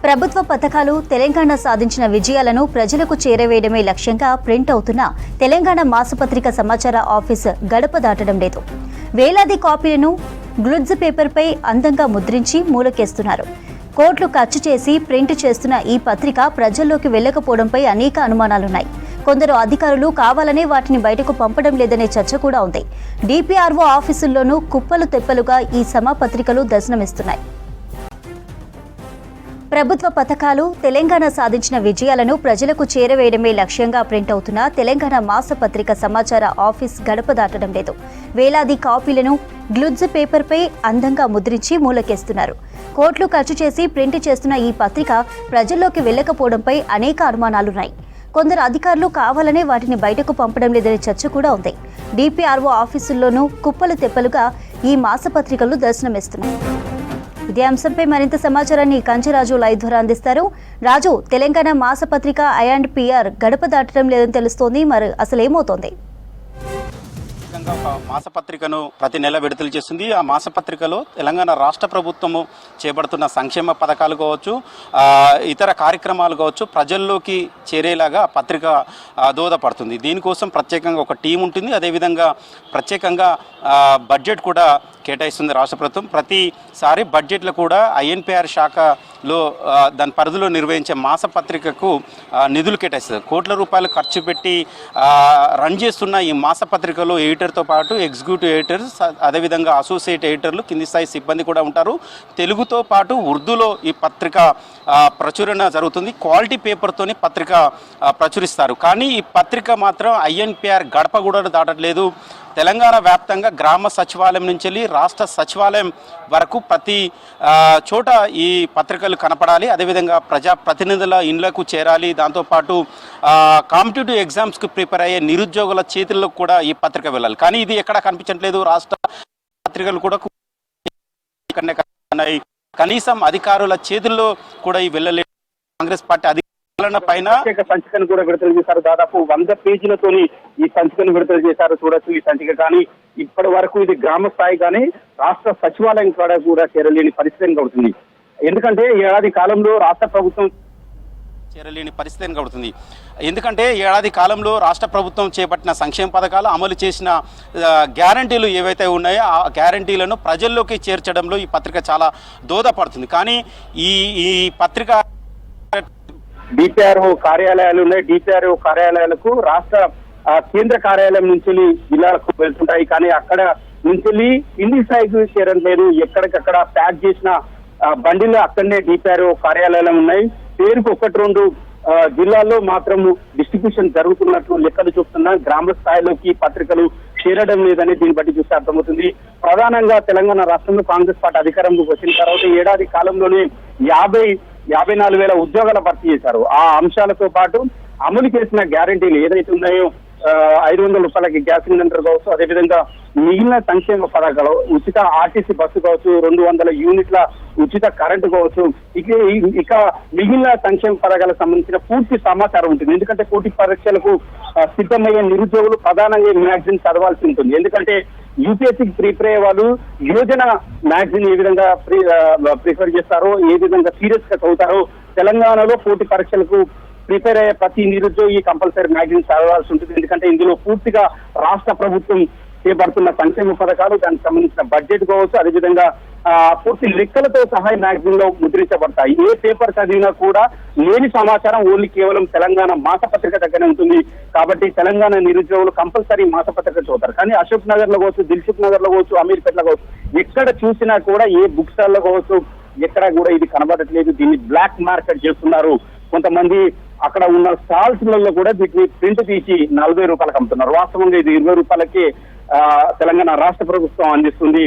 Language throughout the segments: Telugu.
ప్రభుత్వ పథకాలు తెలంగాణ సాధించిన విజయాలను ప్రజలకు చేరవేయడమే లక్ష్యంగా ప్రింట్ అవుతున్న తెలంగాణ మాసపత్రిక సమాచార ఆఫీస్ గడప దాటడం లేదు. వేలాది కాపీలను గ్లుడ్జ్ పేపర్పై అందంగా ముద్రించి మూలకేస్తున్నారు. కోట్లు ఖర్చు చేసి ప్రింట్ చేస్తున్న ఈ పత్రిక ప్రజల్లోకి వెళ్లకపోవడంపై అనేక అనుమానాలున్నాయి. కొందరు అధికారులు కావాలనే వాటిని బయటకు పంపడం లేదనే చర్చ కూడా ఉంది. డిపిఆర్ఓ ఆఫీసుల్లోనూ కుప్పలు తెప్పలుగా ఈ సమాపత్రికలు దర్శనమిస్తున్నాయి. ప్రభుత్వ పథకాలు తెలంగాణ సాధించిన విజయాలను ప్రజలకు చేరవేయడమే లక్ష్యంగా ప్రింట్ అవుతున్న తెలంగాణ మాసపత్రిక సమాచార ఆఫీస్ గడప దాటడం లేదు. వేలాది కాపీలను గ్లుడ్జ్ పేపర్పై అందంగా ముద్రించి మూలకేస్తున్నారు. కోట్లు ఖర్చు చేసి ప్రింట్ చేస్తున్న ఈ పత్రిక ప్రజల్లోకి వెళ్లకపోవడంపై అనేక అనుమానాలున్నాయి. కొందరు అధికారులు కావాలనే వాటిని బయటకు పంపడం లేదనే చర్చ కూడా ఉంది. డిపిఆర్ఓ ఆఫీసుల్లోనూ కుప్పలు తెప్పలుగా ఈ మాసపత్రికలు దర్శనమిస్తున్నాయి. ఇదే అంశంపై మరింత సమాచారాన్ని కంచిరాజు లైవ్ ద్వారా అందిస్తారు. రాజు, తెలంగాణ మాసపత్రిక I&PR గడప దాటడం లేదని తెలుస్తోంది. మరి అసలు ఏమవుతోంది? ఒక మాసపత్రికను ప్రతి నెల విడుదల చేస్తుంది. ఆ మాసపత్రికలో తెలంగాణ రాష్ట్ర ప్రభుత్వము చేపడుతున్న సంక్షేమ పథకాలు కావచ్చు, ఇతర కార్యక్రమాలు కావచ్చు, ప్రజల్లోకి చేరేలాగా పత్రిక దోహదపడుతుంది. దీనికోసం ప్రత్యేకంగా ఒక టీం ఉంటుంది. అదేవిధంగా ప్రత్యేకంగా బడ్జెట్ కూడా కేటాయిస్తుంది రాష్ట్ర ప్రభుత్వం. ప్రతిసారి బడ్జెట్లో కూడా I&PR శాఖలో దాని పరిధిలో నిర్వహించే మాసపత్రికకు నిధులు కేటాయిస్తుంది. కోట్ల రూపాయలు ఖర్చు పెట్టి రన్ చేస్తున్న ఈ మాసపత్రికలో ఎడిటర్తో పాటు ఎగ్జిక్యూటివ్ ఎడిటర్స్, అదేవిధంగా అసోసియేట్ ఎడిటర్లు, కింది స్థాయి సిబ్బంది కూడా ఉంటారు. తెలుగుతో పాటు ఉర్దూలో ఈ పత్రిక ప్రచురణ జరుగుతుంది. క్వాలిటీ పేపర్తోని పత్రిక ప్రచురిస్తారు. కానీ ఈ పత్రిక మాత్రం I&PR గడప కూడా దాటట్లేదు. తెలంగాణ వ్యాప్తంగా గ్రామ సచివాలయం నుంచి రాష్ట్ర సచివాలయం వరకు ప్రతి చోట ఈ పత్రికలు కనపడాలి. అదేవిధంగా ప్రజాప్రతినిధుల ఇండ్లకు చేరాలి. దాంతోపాటు కాంపిటేటివ్ ఎగ్జామ్స్కి ప్రిపేర్ అయ్యే నిరుద్యోగుల చేతుల్లో కూడా ఈ పత్రిక వెళ్ళాలి. కానీ ఇది ఎక్కడా కనిపించట్లేదు. రాష్ట్ర పత్రికలు కూడా కనీసం అధికారుల చేతుల్లో కూడా ఈ వెళ్ళలేదు. కాంగ్రెస్ పార్టీ పైన సంచికను కూడా విడుదల చేశారు. దాదాపు 100 పేజీలతోని ఈ సంచికను విడుదల చేశారు. చూడొచ్చు ఈ సంచిక. కానీ ఇప్పటి వరకు ఇది గ్రామ స్థాయి కానీ రాష్ట్ర సచివాలయం కూడా చేరలేని పరిస్థితి అవుతుంది. ఎందుకంటే ఏడాది కాలంలో రాష్ట్ర ప్రభుత్వం చేరలేని పరిస్థితి అవుతుంది. ఎందుకంటే ఏడాది కాలంలో రాష్ట్ర ప్రభుత్వం చేపట్టిన సంక్షేమ పథకాలు, అమలు చేసిన గ్యారంటీలు ఏవైతే ఉన్నాయో ఆ గ్యారంటీలను ప్రజల్లోకి చేర్చడంలో ఈ పత్రిక చాలా దోహదపడుతుంది. కానీ ఈ పత్రిక డిపిఆర్ఓ కార్యాలయాలు ఉన్నాయి. డిపిఆర్ఓ కార్యాలయాలకు రాష్ట్ర కేంద్ర కార్యాలయం నుంచి జిల్లాలకు వెళ్తుంటాయి. కానీ అక్కడ నుంచి కింది స్థాయికి చేరలేదు. ఎక్కడికక్కడ ప్యాక్ చేసిన బండిలు అక్కడనే డిపిఆర్ఓ కార్యాలయాలు ఉన్నాయి. పేరుకు 1-2 జిల్లాల్లో మాత్రం డిస్ట్రిబ్యూషన్ జరుగుతున్నట్లు లెక్కలు చూస్తున్నా. గ్రామ స్థాయిలోకి పత్రికలు చేరడం లేదని దీన్ని బట్టి చూస్తే అర్థమవుతుంది. ప్రధానంగా తెలంగాణ రాష్ట్రంలో కాంగ్రెస్ పార్టీ అధికారంలోకి వచ్చిన తర్వాత ఏడాది కాలంలోనే 54,000 ఉద్యోగాల భర్తీ చేశారు. ఆ అంశాలతో పాటు అమలు చేసిన గ్యారంటీలు ఏదైతే ఉన్నాయో 500 రూపాయలకి గ్యాస్ సిలిండర్ కావచ్చు, అదేవిధంగా మిగిలిన సంక్షేమ పథకాలు, ఉచిత ఆర్టీసీ బస్సు కావచ్చు, 200 యూనిట్ల ఉచిత కరెంటు కావచ్చు, ఇక మిగిలిన సంక్షేమ పథకాలకు సంబంధించిన పూర్తి సమాచారం ఉంటుంది. ఎందుకంటే పోటీ పరీక్షలకు సిద్ధమయ్యే నిరుద్యోగులు ప్రధానంగా మ్యాగజైన్ చదవాల్సి ఉంటుంది. ఎందుకంటే యూపీఎస్సీకి ప్రిపేర్ అయ్యే వాళ్ళు యోజన మ్యాగజైన్ ఏ విధంగా ప్రిఫర్ చేస్తారో, ఏ విధంగా సీరియస్ గా చదువుతారో, తెలంగాణలో పోటీ పరీక్షలకు ప్రిపేర్ అయ్యే ప్రతి నిరుద్యోగి కంపల్సరీ మ్యాగజైన్ చదవాల్సి ఉంటుంది. ఎందుకంటే ఇందులో పూర్తిగా రాష్ట్ర ప్రభుత్వం చేపడుతున్న సంక్షేమ పథకాలు, దానికి సంబంధించిన బడ్జెట్ కావచ్చు, అదేవిధంగా పూర్తి లెక్కలతో సహా మ్యాగజైన్ లో ముద్రించబడతాయి. ఏ పేపర్ చదివినా కూడా లేని సమాచారం ఓన్లీ కేవలం తెలంగాణ మాసపత్రిక దగ్గరే ఉంటుంది. కాబట్టి తెలంగాణ నిరుద్యోగులు కంపల్సరీ మాసపత్రిక చదువుతారు. కానీ అశోక్ నగర్ లో కావచ్చు, దిల్సుఖ్ నగర్ లో కావచ్చు, అమీర్పేటలో కావచ్చు, ఎక్కడ చూసినా కూడా ఏ బుక్ స్టాల్ లో కావచ్చు ఎక్కడ కూడా ఇది కనబడట్లేదు. దీన్ని బ్లాక్ మార్కెట్ చేస్తున్నారు. కొంతమంది అక్కడ ఉన్న స్టాల్స్ లలో కూడా వీటిని ప్రింట్ తీసి 40 రూపాయలకు అమ్ముతున్నారు. వాస్తవంగా ఇది 20 రూపాయలకి తెలంగాణ రాష్ట్ర ప్రభుత్వం అందిస్తుంది.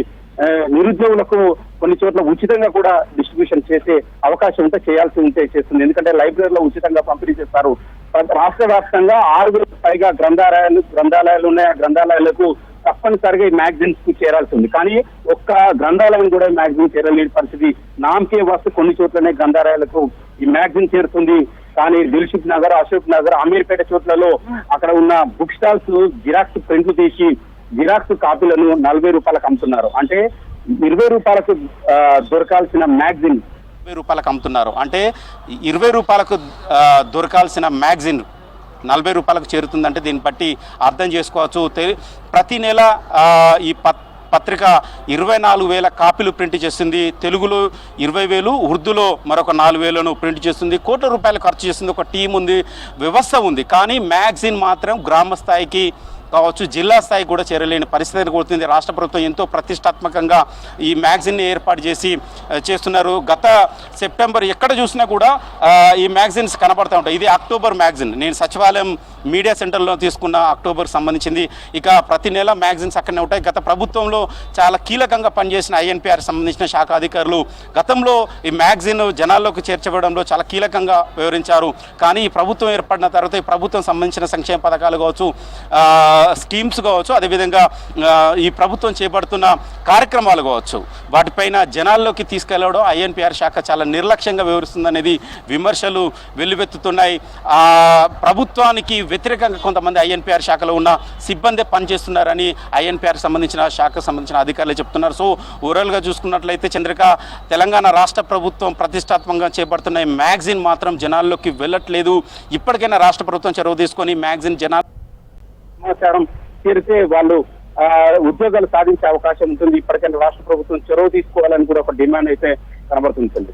నిరుద్యోగులకు కొన్ని చోట్ల ఉచితంగా కూడా డిస్ట్రిబ్యూషన్ చేసే అవకాశం ఉంటే చేయాల్సి ఉంటే చేస్తుంది. ఎందుకంటే లైబ్రరీలో ఉచితంగా పంపిణీ చేస్తారు. రాష్ట్ర వ్యాప్తంగా 6,000 పైగా గ్రంథాలయాలు ఉన్నాయి. ఆ గ్రంథాలయాలకు తప్పనిసరిగా ఈ మ్యాగజైన్స్ కు చేరాల్సి ఉంది. కానీ ఒక్క గ్రంథాలయం కూడా మ్యాగజైన్ చేరలేని పరిస్థితి. నామకే వస్తు కొన్ని చోట్లనే గ్రంథాలయాలకు ఈ మ్యాగజైన్ చేరుతుంది. కానీ దిల్సుఖ్ నగర్, అశోక్ నగర్, అమీర్పేట చోట్లలో అక్కడ ఉన్న బుక్ స్టాల్స్ జిరాక్స్ ప్రింట్లు తీసి జిరాక్స్ కాపీలను 40 రూపాయలకు అమ్ముతున్నారు. అంటే 20 రూపాయలకు దొరకాల్సిన మ్యాగజైన్ రూపాయలకు అమ్ముతున్నారు. అంటే 20 రూపాయలకు దొరకాల్సిన మ్యాగజిన్ 40 రూపాయలకు చేరుతుందంటే దీన్ని బట్టి అర్థం చేసుకోవచ్చు. ప్రతి నెల ఈ పత్రిక 24,000 కాపీలు ప్రింట్ చేస్తుంది. తెలుగులో 20,000, ఉర్దూలో మరొక 4,000ను ప్రింట్ చేస్తుంది. కోట్ల రూపాయలు ఖర్చు చేస్తుంది. ఒక టీం ఉంది, వ్యవస్థ ఉంది. కానీ మ్యాగజిన్ మాత్రం గ్రామ స్థాయికి కావచ్చు, జిల్లా స్థాయి కూడా చేరలేని పరిస్థితిని కోరుతుంది. రాష్ట్ర ప్రభుత్వం ఎంతో ప్రతిష్టాత్మకంగా ఈ మ్యాగజిన్ని ఏర్పాటు చేస్తున్నారు. గత సెప్టెంబర్ ఎక్కడ చూసినా కూడా ఈ మ్యాగజిన్స్ కనబడుతూ ఉంటాయి. ఇది అక్టోబర్ మ్యాగజిన్, నేను సచివాలయం మీడియా సెంటర్లో తీసుకున్న అక్టోబర్ సంబంధించింది. ఇక ప్రతి నెల మ్యాగజిన్స్ అక్కడనే ఉంటాయి. గత ప్రభుత్వంలో చాలా కీలకంగా పనిచేసిన ఐఎన్పిఆర్ సంబంధించిన శాఖ అధికారులు గతంలో ఈ మ్యాగజిన్ జనాల్లోకి చేర్చబడంలో చాలా కీలకంగా వివరించారు. కానీ ఈ ప్రభుత్వం ఏర్పడిన తర్వాత ఈ ప్రభుత్వం సంబంధించిన సంక్షేమ పథకాలు కావచ్చు, స్కీమ్స్ కావచ్చు, అదేవిధంగా ఈ ప్రభుత్వం చేపడుతున్న కార్యక్రమాలు కావచ్చు, వాటిపైన జనాల్లోకి తీసుకెళ్లడం ఐఎన్పిఆర్ శాఖ చాలా నిర్లక్ష్యంగా వివరిస్తుందనేది విమర్శలు వెల్లువెత్తుతున్నాయి. ప్రభుత్వానికి వ్యతిరేకంగా కొంతమంది ఐఎన్పిఆర్ శాఖలో ఉన్న సిబ్బంది పనిచేస్తున్నారని ఐఎన్పిఆర్ శాఖకు సంబంధించిన అధికారులు చెప్తున్నారు. సో ఓవరాల్గా చూసుకున్నట్లయితే చంద్రిక, తెలంగాణ రాష్ట్ర ప్రభుత్వం ప్రతిష్టాత్మకంగా చేపడుతున్న ఈ మ్యాగజిన్ మాత్రం జనాల్లోకి వెళ్ళట్లేదు. ఇప్పటికైనా రాష్ట్ర ప్రభుత్వం చొరవ తీసుకొని మ్యాగజిన్ సమాచారం చేరితే వాళ్ళు ఉద్యోగాలు సాధించే అవకాశం ఉంటుంది. ఇప్పటికైనా రాష్ట్ర ప్రభుత్వం చొరవ తీసుకోవాలని కూడా ఒక డిమాండ్ అయితే కనబడుతుంది.